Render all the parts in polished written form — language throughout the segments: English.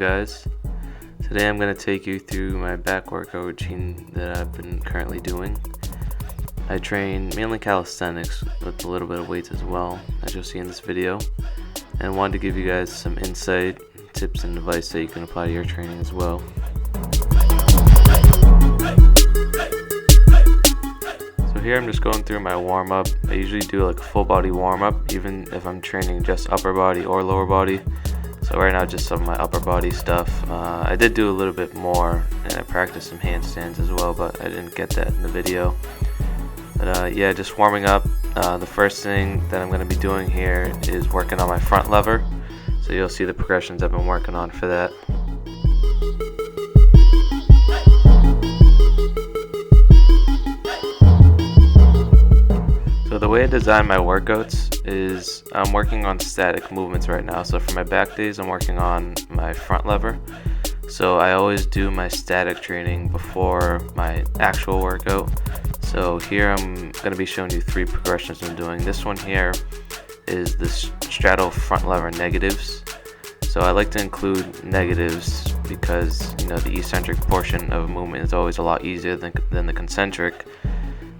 guys? Today I'm going to take you through my back workout routine that I've been currently doing. I train mainly calisthenics with a little bit of weights as well, as you'll see in this video, and wanted to give you guys some insight, tips, and advice that you can apply to your training as well. So here I'm just going through my warm-up. I usually do like a full body warm-up, even if I'm training just upper body or lower body. So right now just some of my upper body stuff. I did do a little bit more, and I practiced some handstands as well, but I didn't get that in the video. But yeah, just warming up. The first thing that I'm going to be doing here is working on my front lever. So you'll see the progressions I've been working on for that. So the way I design my workouts is I'm working on static movements right now. So for my back days, I'm working on my front lever. So I always do my static training before my actual workout. So here I'm going to be showing you 3 progressions I'm doing. This one here is the straddle front lever negatives. So I like to include negatives because, you know, the eccentric portion of a movement is always a lot easier than the concentric.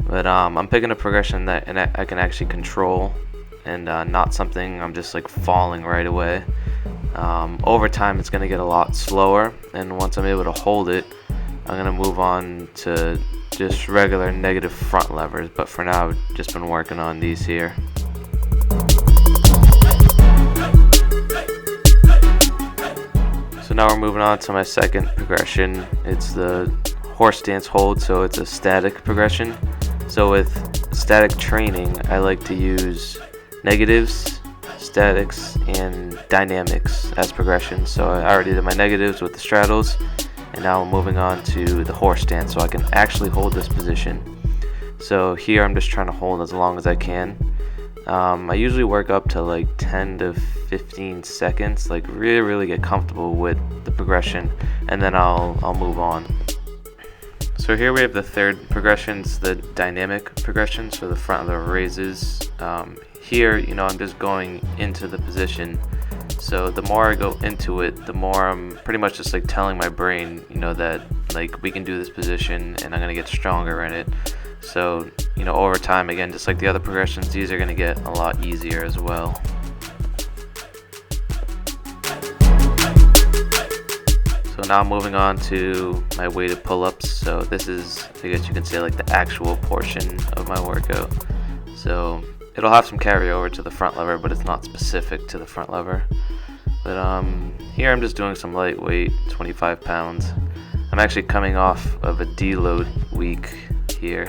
But I'm picking a progression that I can actually control, and not something I'm just like falling right away. Over time it's going to get a lot slower, and once I'm able to hold it, I'm going to move on to just regular negative front levers. But for now I've just been working on these here. So now we're moving on to my second progression. It's the horse stance hold, so it's a static progression. So with static training, I like to use negatives, statics, and dynamics as progressions. So I already did my negatives with the straddles, and now I'm moving on to the horse stance, so I can actually hold this position. So here I'm just trying to hold as long as I can. I usually work up to like 10 to 15 seconds, like really get comfortable with the progression, and then I'll move on. So here we have the third progressions, the dynamic progressions for the front lever raises. Here, you know, I'm just going into the position. So the more I go into it, the more I'm pretty much just like telling my brain, you know, that like we can do this position and I'm gonna get stronger in it. So, you know, over time, again, just like the other progressions, these are gonna get a lot easier as well. So now I'm moving on to my weighted pull-ups. So this is, I guess you can say, like the actual portion of my workout. So it'll have some carryover to the front lever, but it's not specific to the front lever. But here I'm just doing some lightweight, 25 pounds. I'm actually coming off of a deload week here.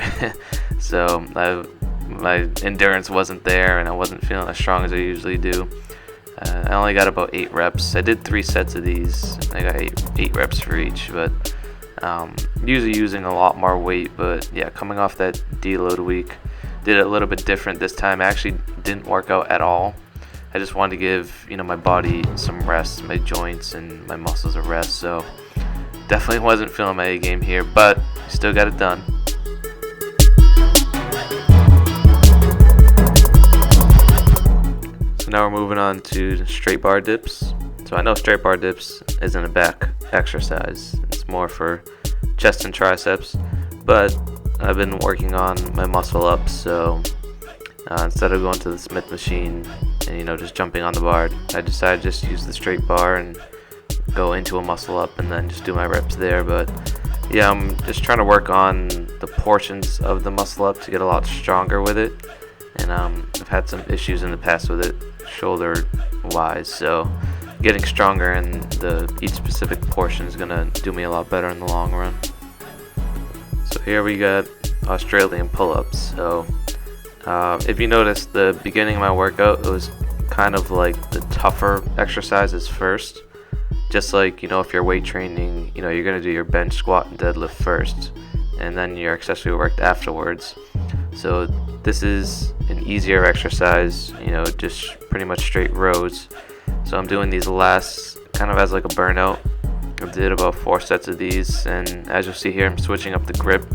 So my endurance wasn't there, and I wasn't feeling as strong as I usually do. I only got about 8 reps. I did 3 sets of these. I got 8 reps for each, but usually using a lot more weight. But yeah, coming off that deload week, did it a little bit different this time. I actually didn't work out at all. I just wanted to give, you know, my body some rest, my joints and my muscles a rest. So definitely wasn't feeling my A game here, but still got it done. So now we're moving on to straight bar dips. So I know straight bar dips isn't a back exercise. It's more for chest and triceps, but I've been working on my muscle ups. So instead of going to the Smith machine and, you know, just jumping on the bar, I decided to just use the straight bar and go into a muscle up and then just do my reps there. But yeah, I'm just trying to work on the portions of the muscle up to get a lot stronger with it. And I've had some issues in the past with it, shoulder wise, so getting stronger in each specific portion is gonna do me a lot better in the long run. So here we got Australian pull-ups. So if you notice, the beginning of my workout, it was kind of like the tougher exercises first. Just like, you know, if you're weight training, you know, you're gonna do your bench, squat, and deadlift first, and then your accessory work afterwards. So this is an easier exercise, you know, just pretty much straight rows. So I'm doing these last kind of as like a burnout. I did about 4 sets of these, and as you'll see here, I'm switching up the grip.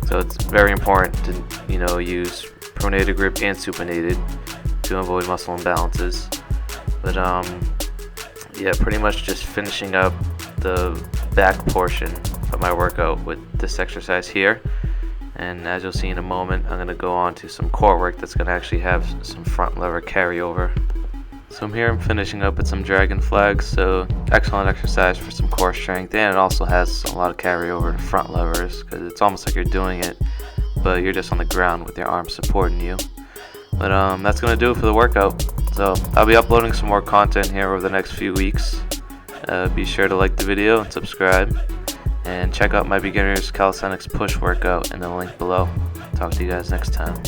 So it's very important to, you know, use pronated grip and supinated to avoid muscle imbalances. But yeah, pretty much just finishing up the back portion of my workout with this exercise here. And as you'll see in a moment, I'm going to go on to some core work that's going to actually have some front lever carryover. So I'm finishing up with some dragon flags, so excellent exercise for some core strength, and it also has a lot of carryover front levers, because it's almost like you're doing it, but you're just on the ground with your arms supporting you. But that's going to do it for the workout. So I'll be uploading some more content here over the next few weeks. Be sure to like the video and subscribe. And check out my beginner's calisthenics push workout in the link below. Talk to you guys next time.